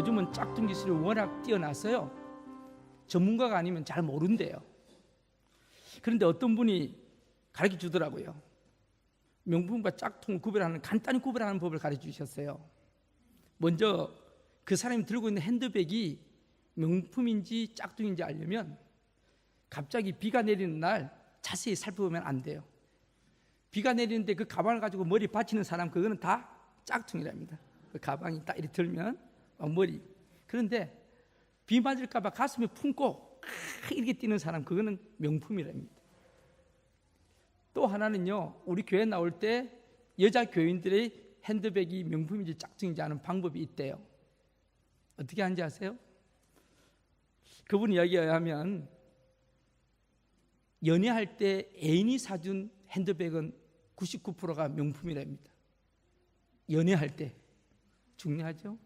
요즘은 짝퉁 기술이 워낙 뛰어나서요, 전문가가 아니면 잘 모른대요. 그런데 어떤 분이 가르쳐 주더라고요. 명품과 짝퉁을 구별하는, 간단히 구별하는 법을 가르쳐 주셨어요. 먼저 그 사람이 들고 있는 핸드백이 명품인지 짝퉁인지 알려면 갑자기 비가 내리는 날 자세히 살펴보면 안 돼요. 비가 내리는데 그 가방을 가지고 머리 받치는 사람, 그거는 다 짝퉁이랍니다. 그 가방이 딱 이렇게 들면 머리. 그런데 비 맞을까 봐 가슴에 품고 이렇게 뛰는 사람, 그거는 명품이랍니다. 또 하나는요, 우리 교회 나올 때 여자 교인들의 핸드백이 명품인지 짝퉁인지 아는 방법이 있대요. 어떻게 하는지 아세요? 그분 이야기에 의하면 연애할 때 애인이 사준 핸드백은 99%가 명품이랍니다. 연애할 때. 중요하죠?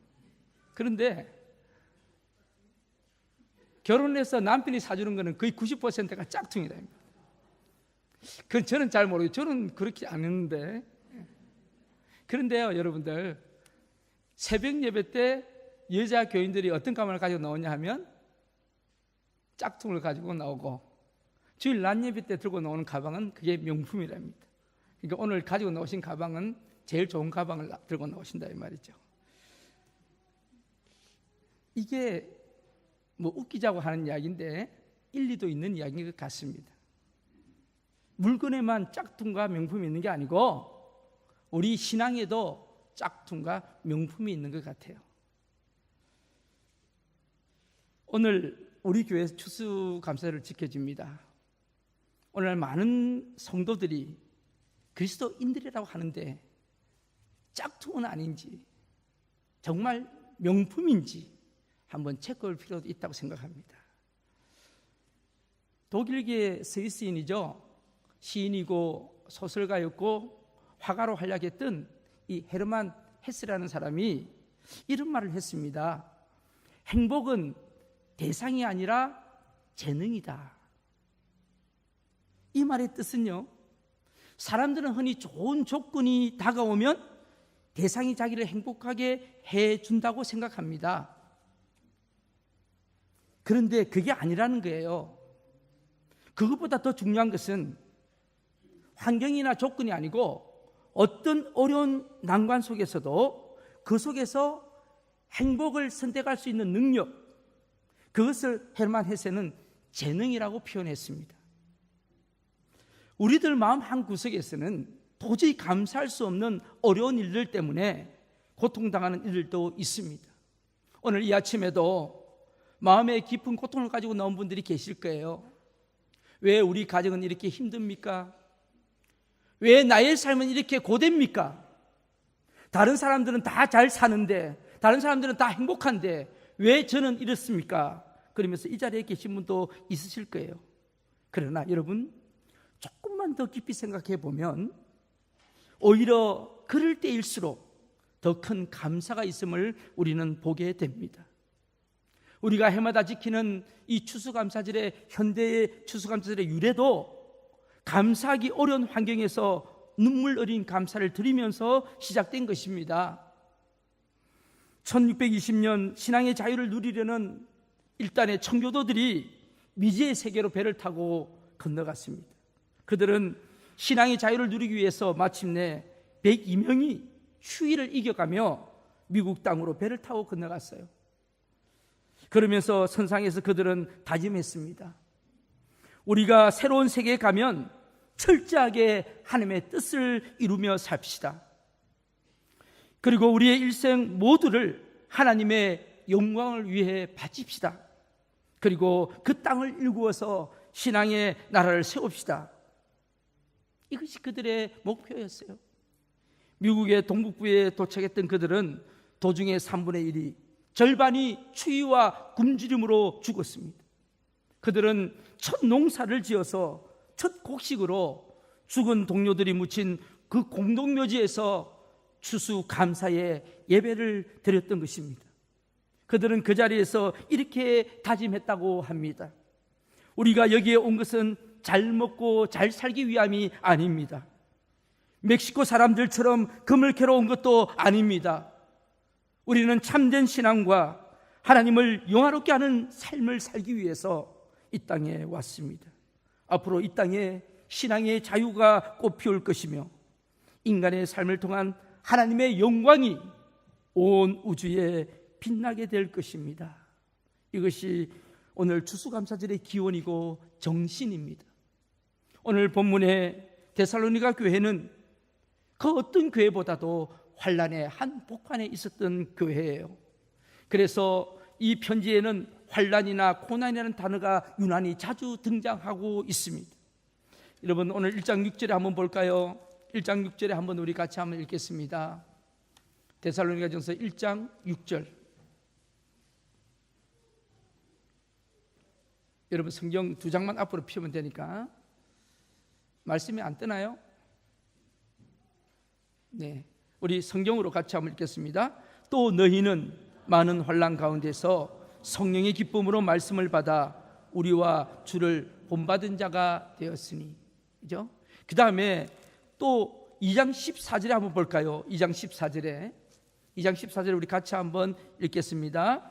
그런데 결혼해서 남편이 사주는 거는 거의 90%가 짝퉁이랍니다. 그건 저는 잘 모르겠어요. 저는 그렇게 안 했는데. 그런데요, 여러분들, 새벽 예배 때 여자 교인들이 어떤 가방을 가지고 나오냐 하면 짝퉁을 가지고 나오고, 주일 낮 예배 때 들고 나오는 가방은 그게 명품이랍니다. 그러니까 오늘 가지고 나오신 가방은 제일 좋은 가방을 들고 나오신다 이 말이죠. 이게 뭐 웃기자고 하는 이야기인데 일리도 있는 이야기인 것 같습니다. 물건에만 짝퉁과 명품이 있는 게 아니고 우리 신앙에도 짝퉁과 명품이 있는 것 같아요. 오늘 우리 교회 추수감사를 지켜줍니다. 오늘 많은 성도들이 그리스도인들이라고 하는데 짝퉁은 아닌지, 정말 명품인지 한번 체크할 필요도 있다고 생각합니다. 독일계 스위스인이죠. 시인이고 소설가였고 화가로 활약했던 이 헤르만 헤세라는 사람이 이런 말을 했습니다. 행복은 대상이 아니라 재능이다. 이 말의 뜻은요, 사람들은 흔히 좋은 조건이 다가오면 대상이 자기를 행복하게 해준다고 생각합니다. 그런데 그게 아니라는 거예요. 그것보다 더 중요한 것은 환경이나 조건이 아니고 어떤 어려운 난관 속에서도 그 속에서 행복을 선택할 수 있는 능력, 그것을 헤르만 헤세는 재능이라고 표현했습니다. 우리들 마음 한 구석에서는 도저히 감수할 수 없는 어려운 일들 때문에 고통당하는 일들도 있습니다. 오늘 이 아침에도 마음에 깊은 고통을 가지고 나온 분들이 계실 거예요. 왜 우리 가정은 이렇게 힘듭니까? 왜 나의 삶은 이렇게 고됩니까? 다른 사람들은 다 잘 사는데, 다른 사람들은 다 행복한데 왜 저는 이렇습니까? 그러면서 이 자리에 계신 분도 있으실 거예요. 그러나 여러분, 조금만 더 깊이 생각해 보면 오히려 그럴 때일수록 더 큰 감사가 있음을 우리는 보게 됩니다. 우리가 해마다 지키는 이 추수감사절의, 현대의 추수감사절의 유래도 감사하기 어려운 환경에서 눈물 어린 감사를 드리면서 시작된 것입니다. 1620년 신앙의 자유를 누리려는 일단의 청교도들이 미지의 세계로 배를 타고 건너갔습니다. 그들은 신앙의 자유를 누리기 위해서 마침내 102명이 휴일을 이겨가며 미국 땅으로 배를 타고 건너갔어요. 그러면서 선상에서 그들은 다짐했습니다. 우리가 새로운 세계에 가면 철저하게 하나님의 뜻을 이루며 삽시다. 그리고 우리의 일생 모두를 하나님의 영광을 위해 바칩시다. 그리고 그 땅을 일구어서 신앙의 나라를 세웁시다. 이것이 그들의 목표였어요. 미국의 동북부에 도착했던 그들은 도중에 3분의 1이, 절반이 추위와 굶주림으로 죽었습니다. 그들은 첫 농사를 지어서 첫 곡식으로 죽은 동료들이 묻힌 그 공동묘지에서 추수 감사의 예배를 드렸던 것입니다. 그들은 그 자리에서 이렇게 다짐했다고 합니다. 우리가 여기에 온 것은 잘 먹고 잘 살기 위함이 아닙니다. 멕시코 사람들처럼 금을 캐러 온 것도 아닙니다. 우리는 참된 신앙과 하나님을 영화롭게 하는 삶을 살기 위해서 이 땅에 왔습니다. 앞으로 이 땅에 신앙의 자유가 꽃피울 것이며 인간의 삶을 통한 하나님의 영광이 온 우주에 빛나게 될 것입니다. 이것이 오늘 추수감사절의 기원이고 정신입니다. 오늘 본문의 데살로니가 교회는 그 어떤 교회보다도 환란의 한복판에 있었던 교회예요. 그래서 이 편지에는 환란이나 고난이라는 단어가 유난히 자주 등장하고 있습니다. 여러분, 오늘 1장 6절에 한번 볼까요? 1장 6절에 한번 우리 같이 한번 읽겠습니다. 데살로니가전서 1장 6절. 여러분, 성경 두 장만 앞으로 펴면 되니까 말씀이 안 뜨나요? 네, 우리 성경으로 같이 한번 읽겠습니다. 또 너희는 많은 환난 가운데서 성령의 기쁨으로 말씀을 받아 우리와 주를 본받은 자가 되었으니. 그죠? 그 다음에 또 2장 14절에 한번 볼까요? 2장 14절에 우리 같이 한번 읽겠습니다.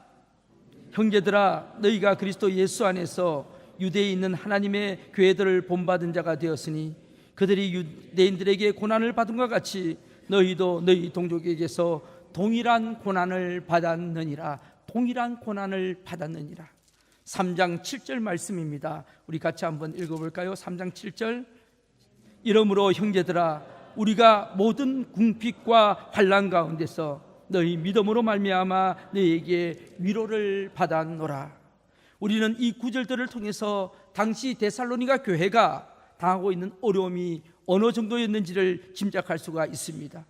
형제들아, 너희가 그리스도 예수 안에서 유대에 있는 하나님의 교회들을 본받은 자가 되었으니 그들이 유대인들에게 고난을 받은 것 같이 너희도 너희 동족에게서 동일한 고난을 받았느니라. 동일한 고난을 받았느니라. 3장 7절 말씀입니다. 우리 같이 한번 읽어볼까요? 3장 7절. 이러므로 형제들아, 우리가 모든 궁핍과 환난 가운데서 너희 믿음으로 말미암아 너희에게 위로를 받았노라. 우리는 이 구절들을 통해서 당시 데살로니가 교회가 당하고 있는 어려움이 어느 정도였는지를 짐작할 수가 있습니다.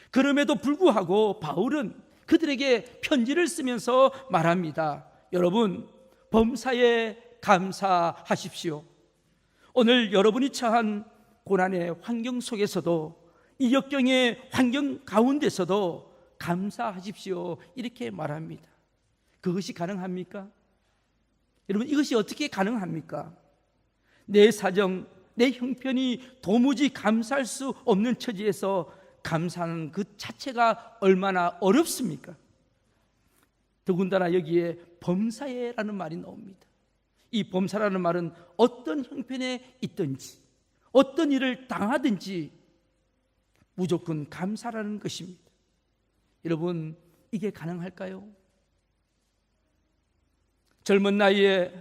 그럼에도 불구하고 바울은 그들에게 편지를 쓰면서 말합니다. 여러분, 범사에 감사하십시오. 오늘 여러분이 처한 고난의 환경 속에서도, 이 역경의 환경 가운데서도 감사하십시오. 이렇게 말합니다. 그것이 가능합니까? 여러분, 이것이 어떻게 가능합니까? 내 사정, 내 형편이 도무지 감사할 수 없는 처지에서 감사하는 그 자체가 얼마나 어렵습니까? 더군다나 여기에 범사에라는 말이 나옵니다. 이 범사라는 말은 어떤 형편에 있든지 어떤 일을 당하든지 무조건 감사라는 것입니다. 여러분, 이게 가능할까요? 젊은 나이에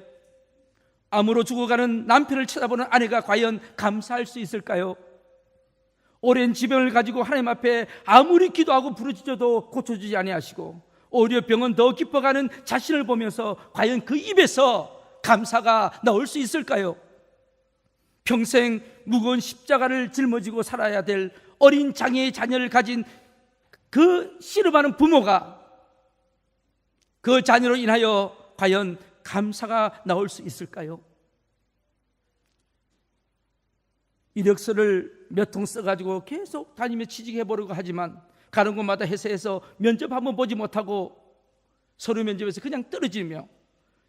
암으로 죽어가는 남편을 쳐다보는 아내가 과연 감사할 수 있을까요? 오랜 지병을 가지고 하나님 앞에 아무리 기도하고 부르짖어도 고쳐주지 아니하시고 오히려 병은 더 깊어가는 자신을 보면서 과연 그 입에서 감사가 나올 수 있을까요? 평생 무거운 십자가를 짊어지고 살아야 될 어린 장애의 자녀를 가진 그 씨름하는 부모가 그 자녀로 인하여 과연 감사가 나올 수 있을까요? 이력서를 몇 통 써가지고 계속 다니며 취직해보려고 하지만 가는 곳마다 회사에서 면접 한번 보지 못하고 서류 면접에서 그냥 떨어지며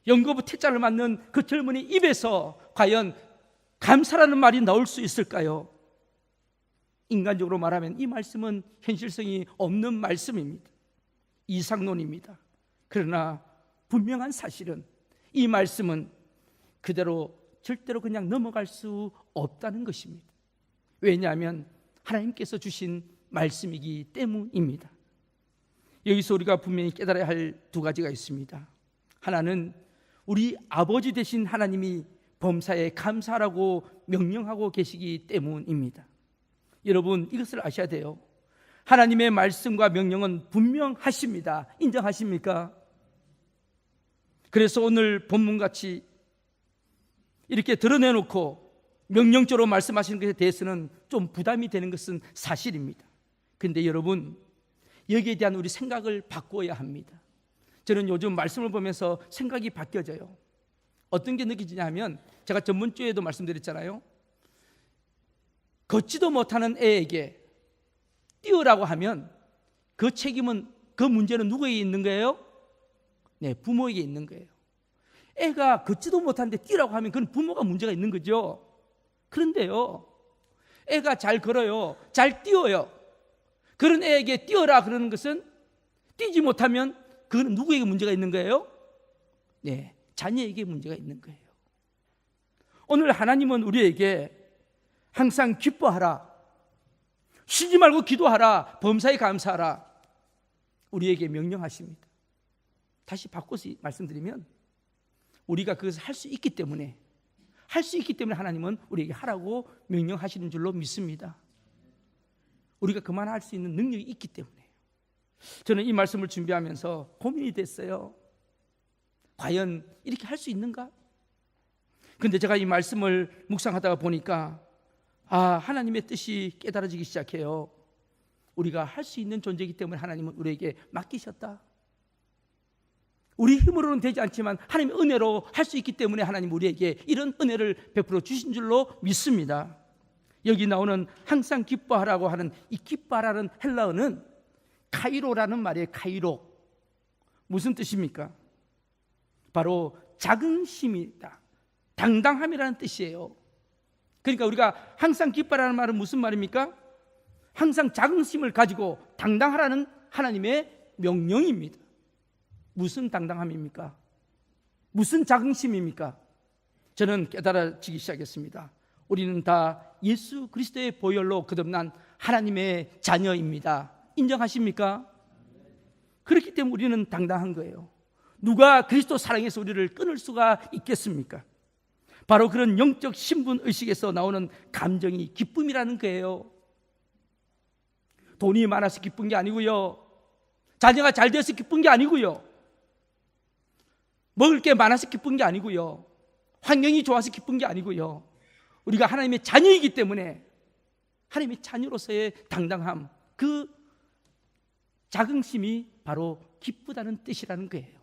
연거부 퇴짜를 맞는 그 젊은이 입에서 과연 감사라는 말이 나올 수 있을까요? 인간적으로 말하면 이 말씀은 현실성이 없는 말씀입니다. 이상론입니다. 그러나 분명한 사실은 이 말씀은 그대로 절대로 그냥 넘어갈 수 없다는 것입니다. 왜냐하면 하나님께서 주신 말씀이기 때문입니다. 여기서 우리가 분명히 깨달아야 할 두 가지가 있습니다. 하나는 우리 아버지 되신 하나님이 범사에 감사라고 명령하고 계시기 때문입니다. 여러분, 이것을 아셔야 돼요. 하나님의 말씀과 명령은 분명하십니다. 인정하십니까? 그래서 오늘 본문같이 이렇게 드러내놓고 명령적으로 말씀하시는 것에 대해서는 좀 부담이 되는 것은 사실입니다. 그런데 여러분, 여기에 대한 우리 생각을 바꿔야 합니다. 저는 요즘 말씀을 보면서 생각이 바뀌어져요. 어떤 게 느껴지냐 하면, 제가 전문주에도 말씀드렸잖아요. 걷지도 못하는 애에게 뛰어라고 하면 그 책임은, 그 문제는 누구에게 있는 거예요? 네, 부모에게 있는 거예요. 애가 걷지도 못하는데 뛰라고 하면 그건 부모가 문제가 있는 거죠. 그런데요, 애가 잘 걸어요, 잘 뛰어요. 그런 애에게 뛰어라 그러는 것은, 뛰지 못하면 그거는 누구에게 문제가 있는 거예요? 네, 자녀에게 문제가 있는 거예요. 오늘 하나님은 우리에게 항상 기뻐하라, 쉬지 말고 기도하라, 범사에 감사하라, 우리에게 명령하십니다. 다시 바꿔서 말씀드리면 우리가 그것을 할 수 있기 때문에 하나님은 우리에게 하라고 명령하시는 줄로 믿습니다. 우리가 그만할 수 있는 능력이 있기 때문에. 저는 이 말씀을 준비하면서 고민이 됐어요. 과연 이렇게 할 수 있는가? 그런데 제가 이 말씀을 묵상하다가 보니까 하나님의 뜻이 깨달아지기 시작해요. 우리가 할 수 있는 존재이기 때문에 하나님은 우리에게 맡기셨다. 우리 힘으로는 되지 않지만 하나님의 은혜로 할 수 있기 때문에 하나님 우리에게 이런 은혜를 베풀어 주신 줄로 믿습니다. 여기 나오는 항상 기뻐하라고 하는 이 기뻐하라는 헬라어는 카이로라는 말이에요. 카이로. 무슨 뜻입니까? 바로 자긍심이다, 당당함이라는 뜻이에요. 그러니까 우리가 항상 기뻐하라는 말은 무슨 말입니까? 항상 자긍심을 가지고 당당하라는 하나님의 명령입니다. 무슨 당당함입니까? 무슨 자긍심입니까? 저는 깨달아지기 시작했습니다. 우리는 다 예수 그리스도의 보혈로 거듭난 하나님의 자녀입니다. 인정하십니까? 그렇기 때문에 우리는 당당한 거예요. 누가 그리스도 사랑해서 우리를 끊을 수가 있겠습니까? 바로 그런 영적 신분 의식에서 나오는 감정이 기쁨이라는 거예요. 돈이 많아서 기쁜 게 아니고요, 자녀가 잘 돼서 기쁜 게 아니고요, 먹을 게 많아서 기쁜 게 아니고요, 환경이 좋아서 기쁜 게 아니고요, 우리가 하나님의 자녀이기 때문에 하나님의 자녀로서의 당당함, 그 자긍심이 바로 기쁘다는 뜻이라는 거예요.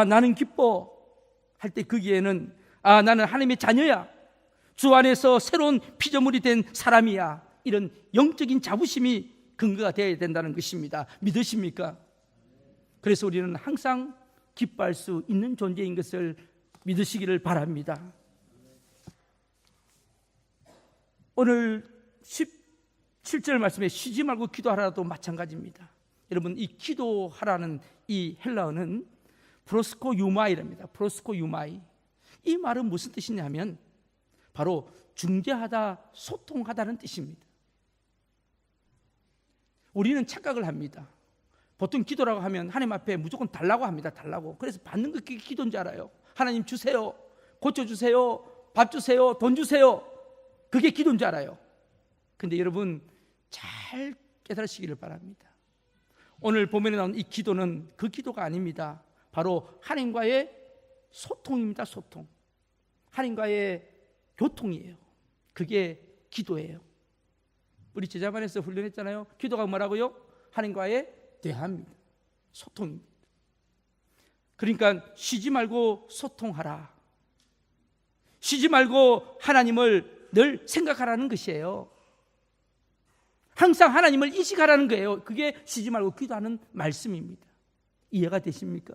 나는 기뻐 할 때 거기에는 나는 하나님의 자녀야, 주 안에서 새로운 피조물이 된 사람이야, 이런 영적인 자부심이 근거가 되어야 된다는 것입니다. 믿으십니까? 그래서 우리는 항상 기뻐할 수 있는 존재인 것을 믿으시기를 바랍니다. 오늘 17절 말씀에 쉬지 말고 기도하라도 마찬가지입니다. 여러분, 이 기도하라는 이 헬라어는 프로스코 유마이랍니다. 프로스코 유마이. 이 말은 무슨 뜻이냐면 바로 중재하다, 소통하다는 뜻입니다. 우리는 착각을 합니다. 보통 기도라고 하면 하나님 앞에 무조건 달라고 합니다. 달라고. 그래서 받는 게 기도인 줄 알아요. 하나님 주세요, 고쳐주세요, 밥 주세요, 돈 주세요, 그게 기도인 줄 알아요. 근데 여러분 잘 깨달으시기를 바랍니다. 오늘 본문에 나온 이 기도는 그 기도가 아닙니다. 바로 하나님과의 소통입니다. 소통. 하나님과의 교통이에요. 그게 기도예요. 우리 제자반에서 훈련했잖아요. 기도가 뭐라고요? 하나님과의 대화입니다. 소통입니다. 그러니까 쉬지 말고 소통하라. 쉬지 말고 하나님을 늘 생각하라는 것이에요. 항상 하나님을 인식하라는 거예요. 그게 쉬지 말고 기도하는 말씀입니다. 이해가 되십니까?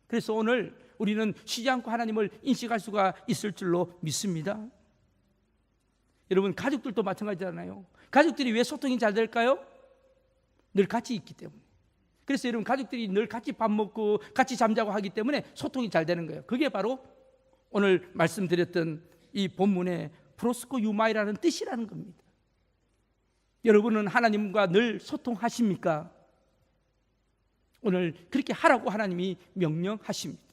그래서 오늘 우리는 쉬지 않고 하나님을 인식할 수가 있을 줄로 믿습니다. 여러분, 가족들도 마찬가지잖아요. 가족들이 왜 소통이 잘 될까요? 늘 같이 있기 때문에. 그래서 여러분, 가족들이 늘 같이 밥 먹고 같이 잠자고 하기 때문에 소통이 잘 되는 거예요. 그게 바로 오늘 말씀드렸던 이 본문의 프로스코 유마이라는 뜻이라는 겁니다. 여러분은 하나님과 늘 소통하십니까? 오늘 그렇게 하라고 하나님이 명령하십니다.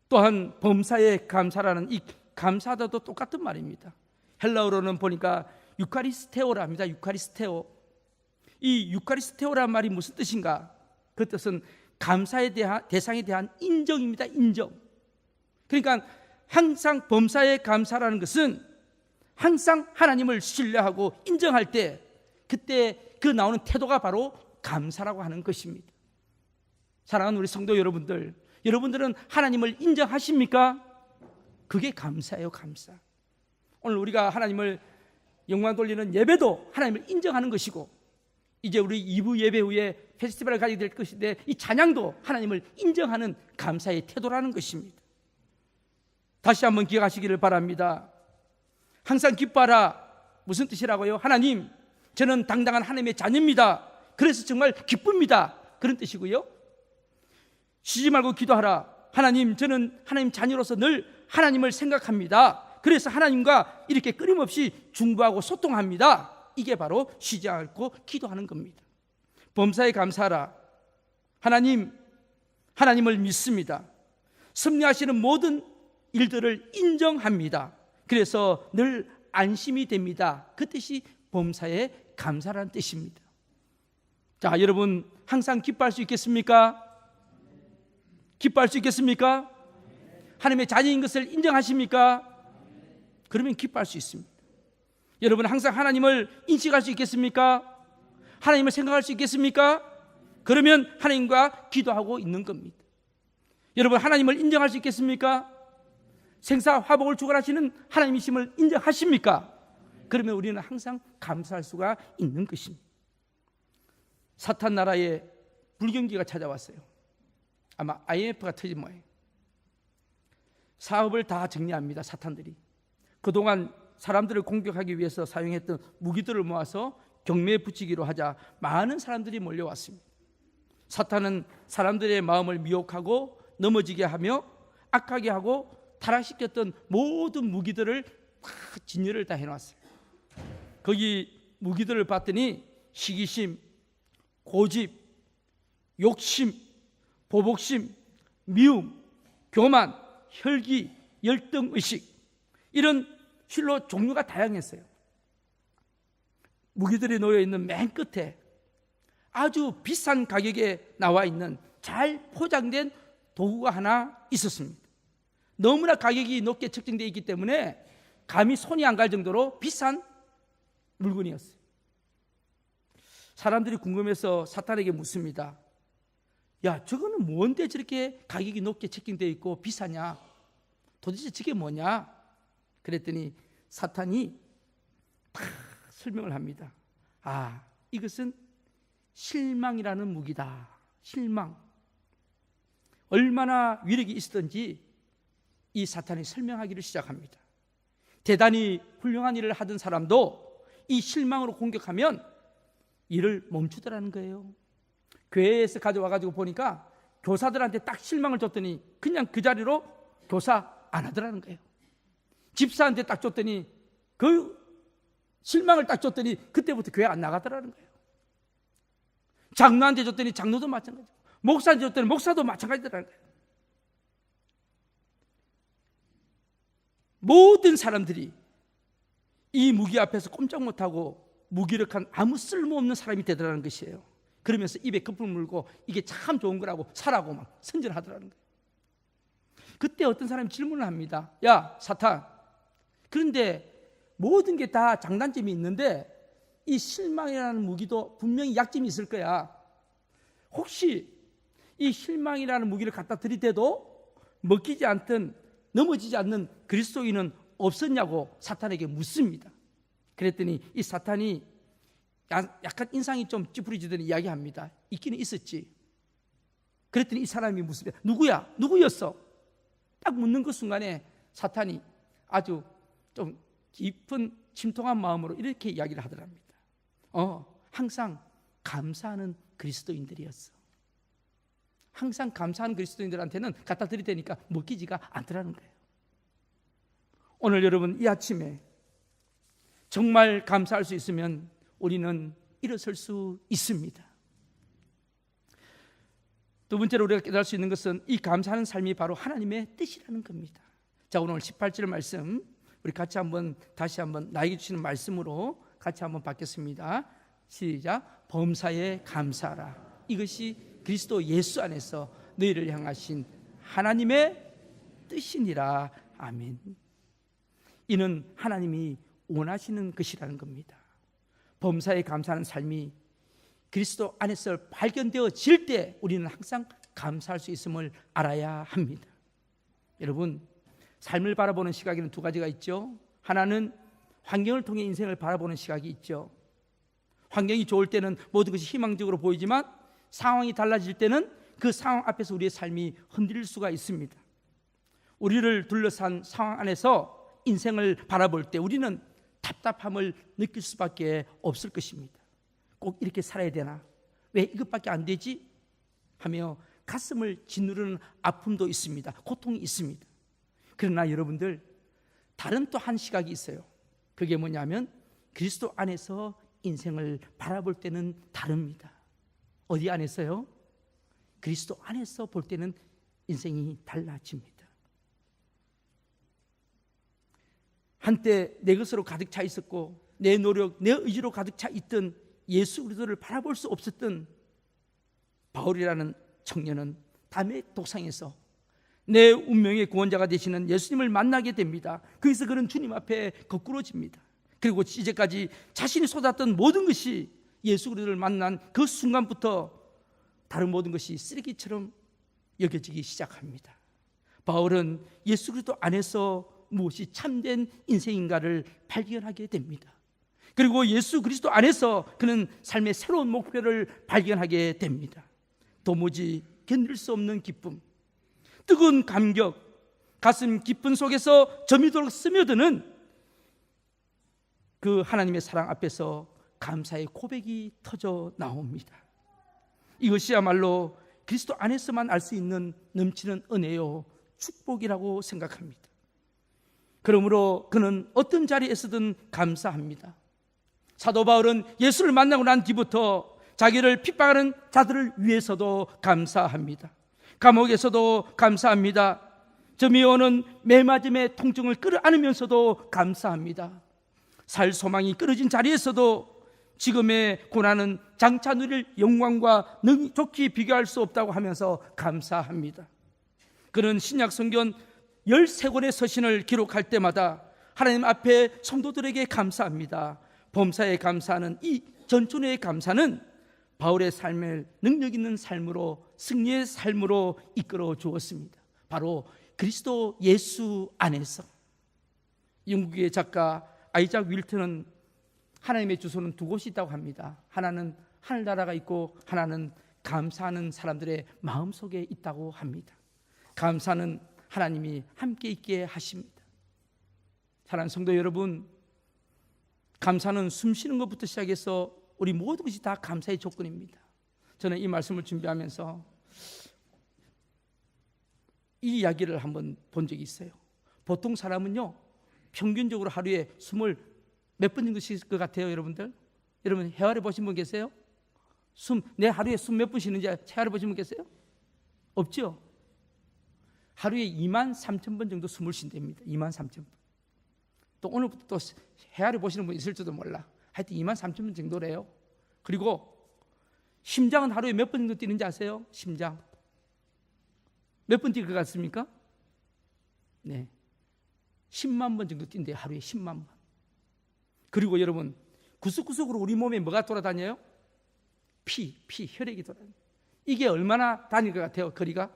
또한 범사에 감사라는 이 감사하다도 똑같은 말입니다. 헬라어로는 보니까 유카리스테오랍니다. 유카리스테오. 이 유카리스테오란 말이 무슨 뜻인가? 그 뜻은 감사에 대한, 대상에 대한 인정입니다. 인정. 그러니까 항상 범사에 감사라는 것은 항상 하나님을 신뢰하고 인정할 때 그때 그 나오는 태도가 바로 감사라고 하는 것입니다. 사랑하는 우리 성도 여러분들, 여러분들은 하나님을 인정하십니까? 그게 감사예요. 감사. 오늘 우리가 하나님을 영광 돌리는 예배도 하나님을 인정하는 것이고, 이제 우리 2부 예배 후에 페스티벌을 가지게 될 것인데 이 찬양도 하나님을 인정하는 감사의 태도라는 것입니다. 다시 한번 기억하시기를 바랍니다. 항상 기뻐하라. 무슨 뜻이라고요? 하나님, 저는 당당한 하나님의 자녀입니다. 그래서 정말 기쁩니다. 그런 뜻이고요. 쉬지 말고 기도하라. 하나님, 저는 하나님 자녀로서 늘 하나님을 생각합니다. 그래서 하나님과 이렇게 끊임없이 중보하고 소통합니다. 이게 바로 쉬지 않고 기도하는 겁니다. 범사에 감사하라. 하나님을 믿습니다. 섭리하시는 모든 일들을 인정합니다. 그래서 늘 안심이 됩니다. 그 뜻이 범사에 감사라는 뜻입니다. 자, 여러분 항상 기뻐할 수 있겠습니까? 기뻐할 수 있겠습니까? 하나님의 자녀인 것을 인정하십니까? 그러면 기뻐할 수 있습니다. 여러분 항상 하나님을 인식할 수 있겠습니까? 하나님을 생각할 수 있겠습니까? 그러면 하나님과 기도하고 있는 겁니다. 여러분 하나님을 인정할 수 있겠습니까? 생사화복을 주관하시는 하나님이심을 인정하십니까? 그러면 우리는 항상 감사할 수가 있는 것입니다. 사탄 나라에 불경기가 찾아왔어요. 아마 IMF가 터진 모양이에요. 사업을 다 정리합니다. 사탄들이 그동안 사람들을 공격하기 위해서 사용했던 무기들을 모아서 경매에 붙이기로 하자 많은 사람들이 몰려왔습니다. 사탄은 사람들의 마음을 미혹하고 넘어지게 하며 악하게 하고 타락시켰던 모든 무기들을 다 진열을 다 해놨어요. 거기 무기들을 봤더니 시기심, 고집, 욕심, 보복심, 미움, 교만, 혈기, 열등의식, 이런 실로 종류가 다양했어요. 무기들이 놓여있는 맨 끝에 아주 비싼 가격에 나와 있는 잘 포장된 도구가 하나 있었습니다. 너무나 가격이 높게 책정되어 있기 때문에 감히 손이 안 갈 정도로 비싼 물건이었어요. 사람들이 궁금해서 사탄에게 묻습니다. 야, 저거는 뭔데 저렇게 가격이 높게 책정되어 있고 비싸냐? 도대체 저게 뭐냐? 그랬더니 사탄이 다 설명을 합니다. 아, 이것은 실망이라는 무기다. 실망. 얼마나 위력이 있었던지 이 사탄이 설명하기를 시작합니다. 대단히 훌륭한 일을 하던 사람도 이 실망으로 공격하면 일을 멈추더라는 거예요. 교회에서 가져와가지고 보니까 교사들한테 딱 실망을 줬더니 그냥 그 자리로 교사 안 하더라는 거예요. 집사한테 딱 줬더니 그 실망을 딱 줬더니 그때부터 교회 안 나가더라는 거예요. 장로한테 줬더니 장로도 마찬가지고 목사한테 줬더니 목사도 마찬가지더라는 거예요. 모든 사람들이 이 무기 앞에서 꼼짝 못하고 무기력한 아무 쓸모없는 사람이 되더라는 것이에요. 그러면서 입에 거품 물고 이게 참 좋은 거라고 사라고 막 선전하더라는 거예요. 그때 어떤 사람이 질문을 합니다. 야, 사탄, 그런데 모든 게 다 장단점이 있는데 이 실망이라는 무기도 분명히 약점이 있을 거야. 혹시 이 실망이라는 무기를 갖다 들이대도 먹히지 않든 넘어지지 않는 그리스도인은 없었냐고 사탄에게 묻습니다. 그랬더니 이 사탄이 약간 인상이 좀 찌푸리지더니 이야기합니다. 있기는 있었지. 그랬더니 이 사람이 묻습니다. 누구야? 누구였어? 딱 묻는 그 순간에 사탄이 아주 좀 깊은 침통한 마음으로 이렇게 이야기를 하더랍니다. 항상 감사하는 그리스도인들이었어. 항상 감사하는 그리스도인들한테는 갖다 들이대니까 먹히지가 않더라는 거예요. 오늘 여러분 이 아침에 정말 감사할 수 있으면 우리는 일어설 수 있습니다. 두 번째로 우리가 깨달을 수 있는 것은 이 감사하는 삶이 바로 하나님의 뜻이라는 겁니다. 자, 오늘 18절 말씀 우리 같이 다시 한번 나에게 주시는 말씀으로 같이 한번 받겠습니다. 시작. 범사에 감사하라. 이것이 그리스도 예수 안에서 너희를 향하신 하나님의 뜻이니라. 아멘. 이는 하나님이 원하시는 것이라는 겁니다. 범사에 감사하는 삶이 그리스도 안에서 발견되어질 때 우리는 항상 감사할 수 있음을 알아야 합니다. 여러분, 삶을 바라보는 시각에는 두 가지가 있죠. 하나는 환경을 통해 인생을 바라보는 시각이 있죠. 환경이 좋을 때는 모든 것이 희망적으로 보이지만 상황이 달라질 때는 그 상황 앞에서 우리의 삶이 흔들릴 수가 있습니다. 우리를 둘러싼 상황 안에서 인생을 바라볼 때 우리는 답답함을 느낄 수밖에 없을 것입니다. 꼭 이렇게 살아야 되나? 왜 이것밖에 안 되지? 하며 가슴을 짓누르는 아픔도 있습니다. 고통이 있습니다. 그러나 여러분들, 다른 또 한 시각이 있어요. 그게 뭐냐면 그리스도 안에서 인생을 바라볼 때는 다릅니다. 어디 안에서요? 그리스도 안에서 볼 때는 인생이 달라집니다. 한때 내 것으로 가득 차 있었고 내 노력, 내 의지로 가득 차 있던 예수 그리스도를 바라볼 수 없었던 바울이라는 청년은 담의 독상에서 내 운명의 구원자가 되시는 예수님을 만나게 됩니다. 거기서 그는 주님 앞에 거꾸로집니다. 그리고 이제까지 자신이 쏟았던 모든 것이 예수 그리스도를 만난 그 순간부터 다른 모든 것이 쓰레기처럼 여겨지기 시작합니다. 바울은 예수 그리스도 안에서 무엇이 참된 인생인가를 발견하게 됩니다. 그리고 예수 그리스도 안에서 그는 삶의 새로운 목표를 발견하게 됩니다. 도무지 견딜 수 없는 기쁨, 뜨거운 감격, 가슴 깊은 속에서 저미도록 스며드는 그 하나님의 사랑 앞에서 감사의 고백이 터져 나옵니다. 이것이야말로 그리스도 안에서만 알 수 있는 넘치는 은혜요 축복이라고 생각합니다. 그러므로 그는 어떤 자리에서든 감사합니다. 사도 바울은 예수를 만나고 난 뒤부터 자기를 핍박하는 자들을 위해서도 감사합니다. 감옥에서도 감사합니다. 점이 오는 매맞음의 통증을 끌어안으면서도 감사합니다. 살 소망이 끊어진 자리에서도 지금의 고난은 장차 누릴 영광과 능히 좋게 비교할 수 없다고 하면서 감사합니다. 그는 신약 성경 13권의 서신을 기록할 때마다 하나님 앞에 성도들에게 감사합니다. 범사에 감사하는 이 전천후의 감사는 바울의 삶을 능력 있는 삶으로, 승리의 삶으로 이끌어 주었습니다. 바로 그리스도 예수 안에서. 영국의 작가 아이작 윌턴은 하나님의 주소는 두 곳이 있다고 합니다. 하나는 하늘나라가 있고 하나는 감사하는 사람들의 마음속에 있다고 합니다. 감사는 하나님이 함께 있게 하십니다. 사랑하는 성도 여러분, 감사는 숨 쉬는 것부터 시작해서 우리 모든 것이 다 감사의 조건입니다. 저는 이 말씀을 준비하면서 이 이야기를 한번 본 적이 있어요. 보통 사람은요, 평균적으로 하루에 숨을 몇 번 정도 쉴 것 같아요, 여러분들? 여러분 헤아려 보신 분 계세요? 내 하루에 숨 몇 번 쉬는지 헤아려 보신 분 계세요? 없죠? 하루에 23,000번 정도 숨을 쉰답니다. 23,000번. 또 오늘부터 또 헤아려 보시는 분 있을지도 몰라. 하여튼 23,000번 정도래요. 그리고 심장은 하루에 몇 번 정도 뛰는지 아세요? 심장 몇 번 뛸 것 같습니까? 네, 10만 번 정도 뛴대요. 하루에 10만 번. 그리고 여러분, 구석구석으로 우리 몸에 뭐가 돌아다녀요? 피, 혈액이 돌아다녀요. 이게 얼마나 다닐 것 같아요? 거리가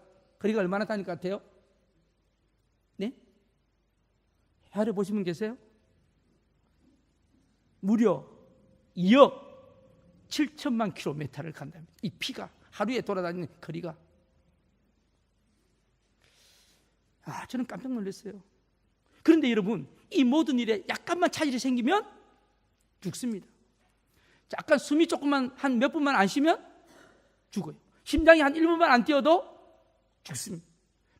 얼마나 다닐 것 같아요? 네? 헤아려 보신 분 계세요? 무려 2억 7천만 킬로미터를 간답니다. 이 피가 하루에 돌아다니는 거리가. 저는 깜짝 놀랐어요. 그런데 여러분, 이 모든 일에 약간만 차질이 생기면 죽습니다. 약간 숨이 조금만, 한 몇 분만 안 쉬면 죽어요. 심장이 한 1분만 안 뛰어도 죽습니다.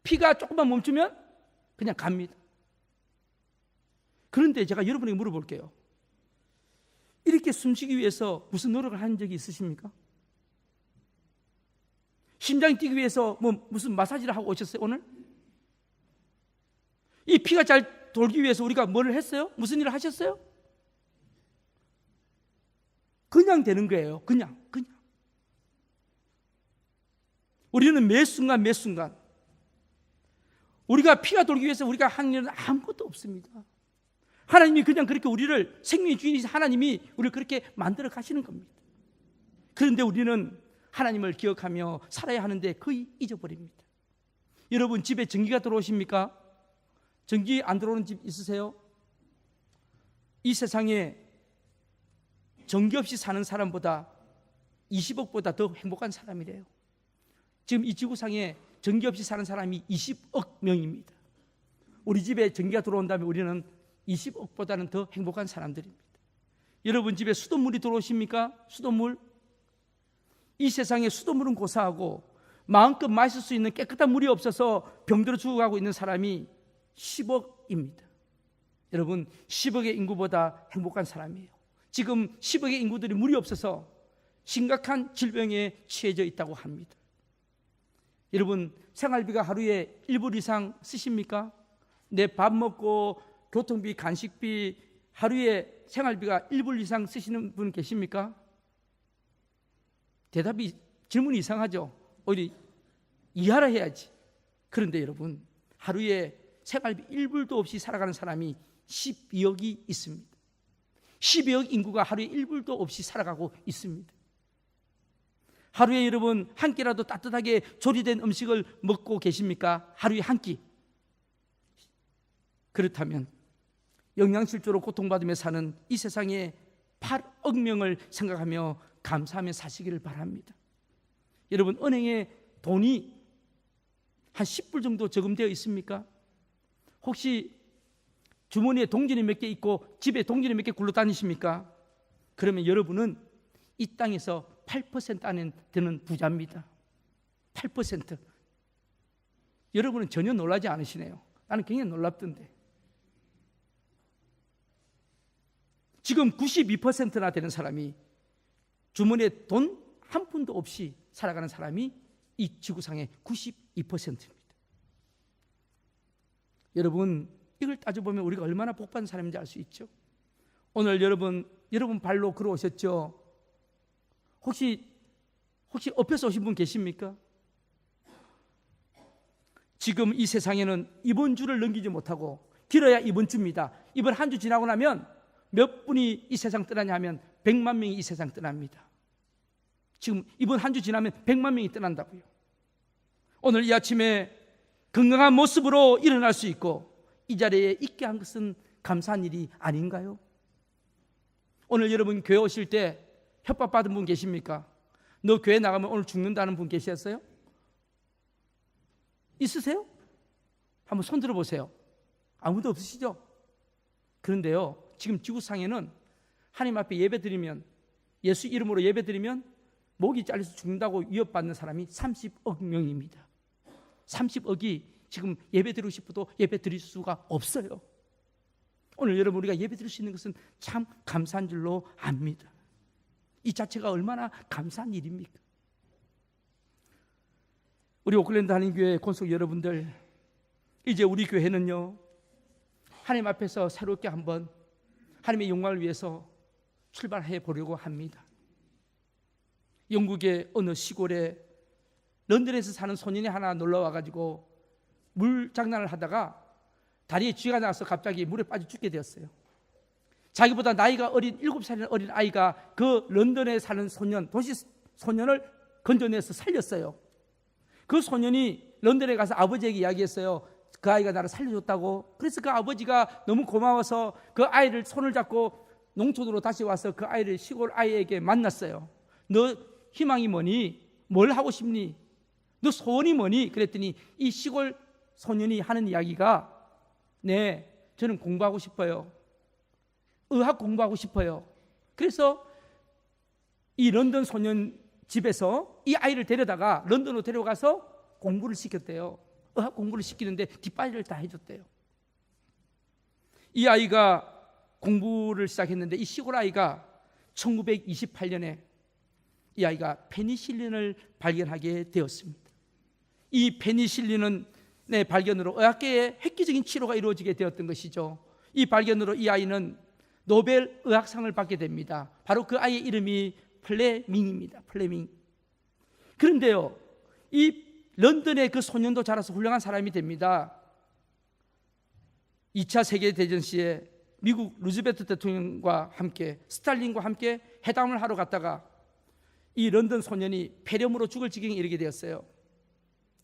피가 조금만 멈추면 그냥 갑니다. 그런데 제가 여러분에게 물어볼게요. 이렇게 숨쉬기 위해서 무슨 노력을 한 적이 있으십니까? 심장이 뛰기 위해서 무슨 마사지를 하고 오셨어요, 오늘? 이 피가 잘 돌기 위해서 우리가 뭘 했어요? 무슨 일을 하셨어요? 그냥 되는 거예요. 그냥. 우리는 매 순간 우리가 피가 돌기 위해서 우리가 하는 일은 아무것도 없습니다. 하나님이 그냥 그렇게 우리를, 생명의 주인이신 하나님이 우리를 그렇게 만들어 가시는 겁니다. 그런데 우리는 하나님을 기억하며 살아야 하는데 거의 잊어버립니다. 여러분, 집에 전기가 들어오십니까? 전기 안 들어오는 집 있으세요? 이 세상에 전기 없이 사는 사람보다 20억보다 더 행복한 사람이래요. 지금 이 지구상에 전기 없이 사는 사람이 20억 명입니다. 우리 집에 전기가 들어온다면 우리는 20억보다는 더 행복한 사람들입니다. 여러분 집에 수돗물이 들어오십니까? 수돗물? 이 세상에 수돗물은 고사하고 마음껏 마실 수 있는 깨끗한 물이 없어서 병들어 죽어가고 있는 사람이 10억입니다. 여러분, 10억의 인구보다 행복한 사람이에요. 지금 10억의 인구들이 물이 없어서 심각한 질병에 취해져 있다고 합니다. 여러분, 생활비가 하루에 1불 이상 쓰십니까? 내 밥 먹고 교통비, 간식비, 하루에 생활비가 1불 이상 쓰시는 분 계십니까? 질문이 이상하죠. 오히려 이하라 해야지. 그런데 여러분, 하루에 생활비 1불도 없이 살아가는 사람이 12억이 있습니다. 12억 인구가 하루에 1불도 없이 살아가고 있습니다. 하루에 여러분 한 끼라도 따뜻하게 조리된 음식을 먹고 계십니까? 하루에 한 끼. 그렇다면 영양실조로 고통받으며 사는 이 세상에 8억 명을 생각하며 감사하며 사시기를 바랍니다. 여러분, 은행에 돈이 한 10불 정도 저금되어 있습니까? 혹시 주머니에 동전이 몇 개 있고 집에 동전이 몇 개 굴러다니십니까? 그러면 여러분은 이 땅에서 8% 안에 드는 부자입니다. 8%. 여러분은 전혀 놀라지 않으시네요. 나는 굉장히 놀랍던데. 지금 92%나 되는 사람이 주머니에 돈 한 푼도 없이 살아가는 사람이 이 지구상의 92%입니다. 여러분, 이걸 따져보면 우리가 얼마나 복받은 사람인지 알 수 있죠. 오늘 여러분 발로 걸어오셨죠? 혹시 엎혀서 오신 분 계십니까? 지금 이 세상에는 이번 주를 넘기지 못하고 길어야 이번 주입니다. 이번 한 주 지나고 나면 몇 분이 이 세상 떠나냐 하면 100만 명이 이 세상 떠납니다. 지금 이번 한 주 지나면 100만 명이 떠난다고요. 오늘 이 아침에 건강한 모습으로 일어날 수 있고 이 자리에 있게 한 것은 감사한 일이 아닌가요? 오늘 여러분 교회 오실 때 협박받은 분 계십니까? 너 교회 나가면 오늘 죽는다는 분 계셨어요? 있으세요? 한번 손 들어보세요. 아무도 없으시죠? 그런데요, 지금 지구상에는 하나님 앞에 예배드리면, 예수 이름으로 예배드리면 목이 잘려서 죽는다고 위협받는 사람이 30억 명입니다. 30억이 지금 예배드리고 싶어도 예배드릴 수가 없어요. 오늘 여러분 우리가 예배드릴 수 있는 것은 참 감사한 줄로 압니다. 이 자체가 얼마나 감사한 일입니까? 우리 오클랜드 한인교회 권속 여러분들, 이제 우리 교회는요, 하나님 앞에서 새롭게 한번 하나님의 영광을 위해서 출발해 보려고 합니다. 영국의 어느 시골에 런던에서 사는 소년이 하나 놀러 와가지고 물 장난을 하다가 다리에 쥐가 나서 갑자기 물에 빠져 죽게 되었어요. 자기보다 나이가 어린 7살이나 어린 아이가 그 런던에 사는 소년, 도시 소년을 건져내서 살렸어요. 그 소년이 런던에 가서 아버지에게 이야기했어요. 그 아이가 나를 살려줬다고. 그래서 그 아버지가 너무 고마워서 그 아이를 손을 잡고 농촌으로 다시 와서 그 아이를 시골 아이에게 만났어요. 너 희망이 뭐니? 뭘 하고 싶니? 너 소원이 뭐니? 그랬더니 이 시골 소년이 하는 이야기가, 네, 저는 공부하고 싶어요. 의학 공부하고 싶어요. 그래서 이 런던 소년 집에서 이 아이를 데려다가 런던으로 데려가서 공부를 시켰대요. 의학 공부를 시키는데 뒷바리를 다 해줬대요. 이 아이가 공부를 시작했는데 이 시골 아이가 1928년에 이 아이가 페니실린을 발견하게 되었습니다. 이 페니실린은 발견으로 의학계에 획기적인 치료가 이루어지게 되었던 것이죠. 이 발견으로 이 아이는 노벨 의학상을 받게 됩니다. 바로 그 아이의 이름이 플레밍입니다. 플레밍. 그런데요, 이 런던의 그 소년도 자라서 훌륭한 사람이 됩니다. 2차 세계대전 시에 미국 루즈벨트 대통령과 함께 스탈린과 함께 회담을 하러 갔다가 이 런던 소년이 폐렴으로 죽을 지경에 이르게 되었어요.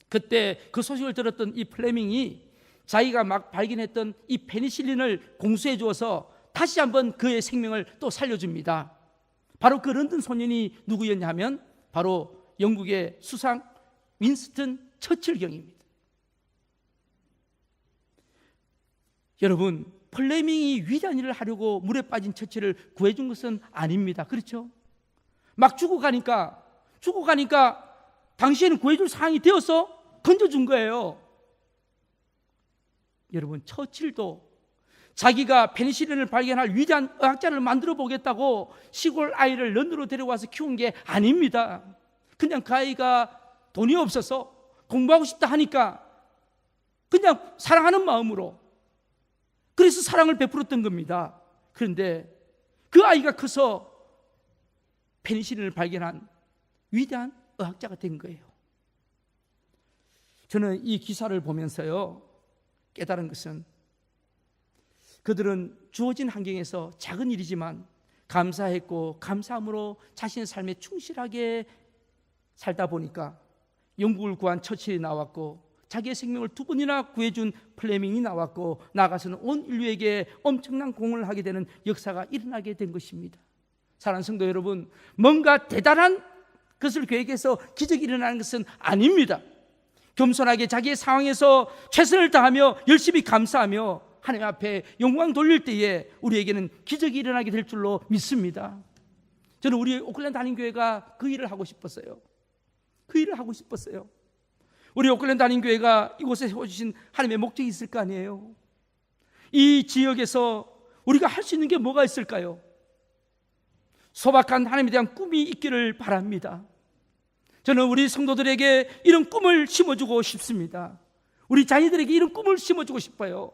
그때 그 소식을 들었던 이 플레밍이 자기가 막 발견했던 이 페니실린을 공수해 주어서 다시 한번 그의 생명을 또 살려줍니다. 바로 그 런던 소년이 누구였냐 하면 바로 영국의 수상 윈스턴 처칠 경입니다. 여러분, 플레밍이 위대한 일을 하려고 물에 빠진 처칠을 구해준 것은 아닙니다. 그렇죠? 막 죽어가니까 당시에는 구해줄 상황이 되어서 건져준 거예요. 여러분, 처칠도 자기가 페니실린을 발견할 위대한 의학자를 만들어 보겠다고 시골 아이를 런던으로 데려와서 키운 게 아닙니다. 그냥 그 아이가 돈이 없어서 공부하고 싶다 하니까 그냥 사랑하는 마음으로, 그래서 사랑을 베풀었던 겁니다. 그런데 그 아이가 커서 페니실린을 발견한 위대한 의학자가 된 거예요. 저는 이 기사를 보면서요, 깨달은 것은 그들은 주어진 환경에서 작은 일이지만 감사했고 감사함으로 자신의 삶에 충실하게 살다 보니까 영국을 구한 처칠이 나왔고, 자기의 생명을 2번이나 구해준 플레밍이 나왔고, 나아가서는 온 인류에게 엄청난 공헌을 하게 되는 역사가 일어나게 된 것입니다. 사랑하는 성도 여러분, 뭔가 대단한 것을 계획해서 기적이 일어나는 것은 아닙니다. 겸손하게 자기의 상황에서 최선을 다하며 열심히 감사하며 하나님 앞에 영광 돌릴 때에 우리에게는 기적이 일어나게 될 줄로 믿습니다. 저는 우리 오클랜드 한인교회가 그 일을 하고 싶었어요. 그 일을 하고 싶었어요. 우리 오클랜드 한인교회가 이곳에 세워주신 하나님의 목적이 있을 거 아니에요. 이 지역에서 우리가 할 수 있는 게 뭐가 있을까요? 소박한 하나님에 대한 꿈이 있기를 바랍니다. 저는 우리 성도들에게 이런 꿈을 심어주고 싶습니다. 우리 자녀들에게 이런 꿈을 심어주고 싶어요.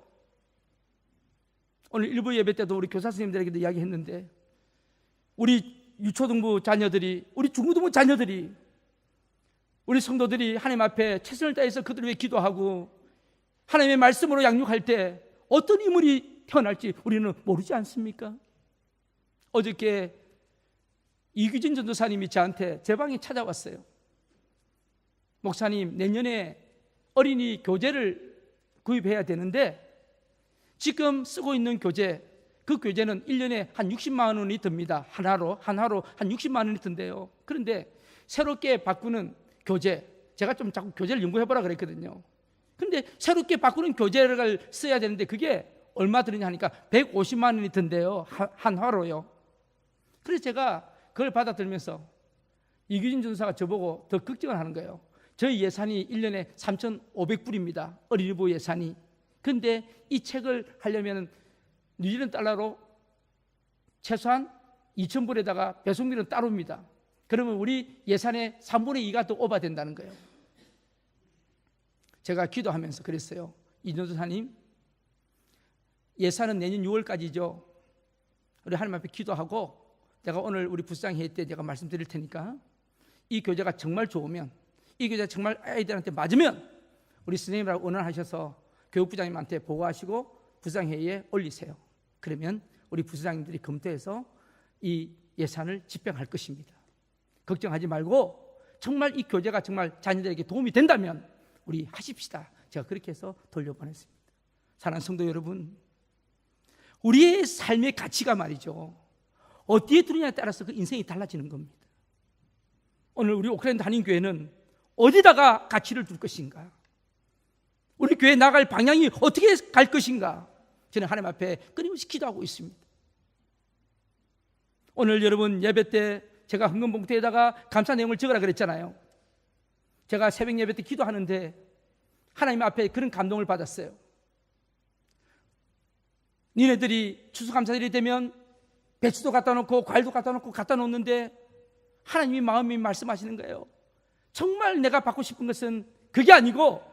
오늘 일부 예배 때도 우리 교사 선생님들에게도 이야기했는데, 우리 유초등부 자녀들이, 우리 중고등부 자녀들이, 우리 성도들이 하나님 앞에 최선을 다해서 그들을 위해 기도하고 하나님의 말씀으로 양육할 때 어떤 인물이 태어날지 우리는 모르지 않습니까? 어저께 이규진 전도사님이 저한테 제 방에 찾아왔어요. 목사님, 내년에 어린이 교재를 구입해야 되는데 지금 쓰고 있는 교재, 그 교재는 1년에 한 60만 원이 듭니다. 하나로 한 60만 원이 든대요. 그런데 새롭게 바꾸는 교재, 제가 좀 자꾸 교재를 연구해보라 그랬거든요. 그런데 새롭게 바꾸는 교재를 써야 되는데 그게 얼마 드느냐 하니까 150만 원이 든대요. 한 화로요. 그래서 제가 그걸 받아들면서 이규진 전도사가 저보고 더 걱정을 하는 거예요. 저희 예산이 1년에 3,500불입니다. 어린이부 예산이. 그런데 이 책을 하려면 뉴질랜드 달러로 최소한 2,000불에다가 배송비는 따로입니다. 그러면 우리 예산의 3분의 2가 더 오버된다는 거예요. 제가 기도하면서 그랬어요. 이 전도사님, 예산은 내년 6월까지죠. 우리 하나님 앞에 기도하고 제가 오늘 우리 부장 회의 때 제가 말씀드릴 테니까 이 교재가 정말 좋으면, 이 교재가 정말 아이들한테 맞으면 우리 선생님이라고 언언하셔서 교육부장님한테 보고하시고 부장회의에 올리세요. 그러면 우리 부장님들이 검토해서 이 예산을 집행할 것입니다. 걱정하지 말고 정말 이 교재가 정말 자녀들에게 도움이 된다면 우리 하십시다. 제가 그렇게 해서 돌려보냈습니다. 사랑하는 성도 여러분, 우리의 삶의 가치가 말이죠, 어디에 두느냐에 따라서 그 인생이 달라지는 겁니다. 오늘 우리 오클랜드 한인교회는 어디다가 가치를 둘 것인가? 우리 교회 나갈 방향이 어떻게 갈 것인가? 저는 하나님 앞에 끊임없이 기도하고 있습니다. 오늘 여러분 예배 때 제가 헌금봉투에다가 감사 내용을 적으라 그랬잖아요. 제가 새벽 예배 때 기도하는데 하나님 앞에 그런 감동을 받았어요. 니네들이 추수감사절이 되면 배추도 갖다 놓고 과일도 갖다 놓는데 하나님이 마음이 말씀하시는 거예요. 정말 내가 받고 싶은 것은 그게 아니고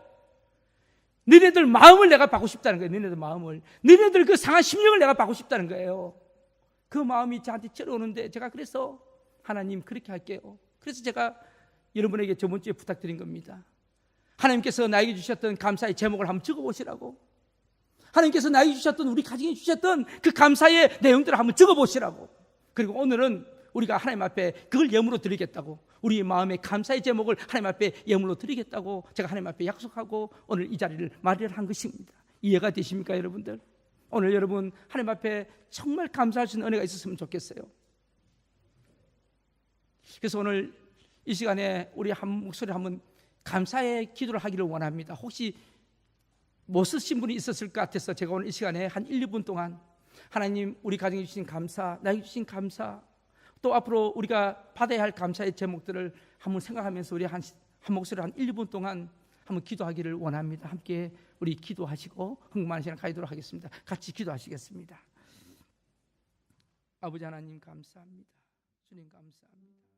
너희들 마음을 내가 받고 싶다는 거예요. 너희들 마음을, 너희들 그 상한 심령을 내가 받고 싶다는 거예요. 그 마음이 저한테 쩔어오는데 제가 그래서 하나님 그렇게 할게요. 그래서 제가 여러분에게 저번 주에 부탁드린 겁니다. 하나님께서 나에게 주셨던 감사의 제목을 한번 적어보시라고. 하나님께서 나에게 주셨던, 우리 가정에 주셨던 그 감사의 내용들을 한번 적어보시라고. 그리고 오늘은 우리가 하나님 앞에 그걸 예물로 드리겠다고, 우리 마음의 감사의 제목을 하나님 앞에 예물로 드리겠다고 제가 하나님 앞에 약속하고 오늘 이 자리를 마련한 것입니다. 이해가 되십니까 여러분들? 오늘 여러분 하나님 앞에 정말 감사할 수 있는 은혜가 있었으면 좋겠어요. 그래서 오늘 이 시간에 우리 한 목소리 한번 감사의 기도를 하기를 원합니다. 혹시 못 쓰신 분이 있었을 것 같아서 제가 오늘 이 시간에 한 1, 2분 동안 하나님 우리 가정에 주신 감사, 나에게 주신 감사, 또 앞으로 우리가 받아야 할 감사의 제목들을 한번 생각하면서 우리 한 한 목소리로 한 1, 2분 동안 한번 기도하기를 원합니다. 함께 우리 기도하시고 흥망한 시간 가지도록 하겠습니다. 같이 기도하시겠습니다. 아버지 하나님 감사합니다. 주님 감사합니다.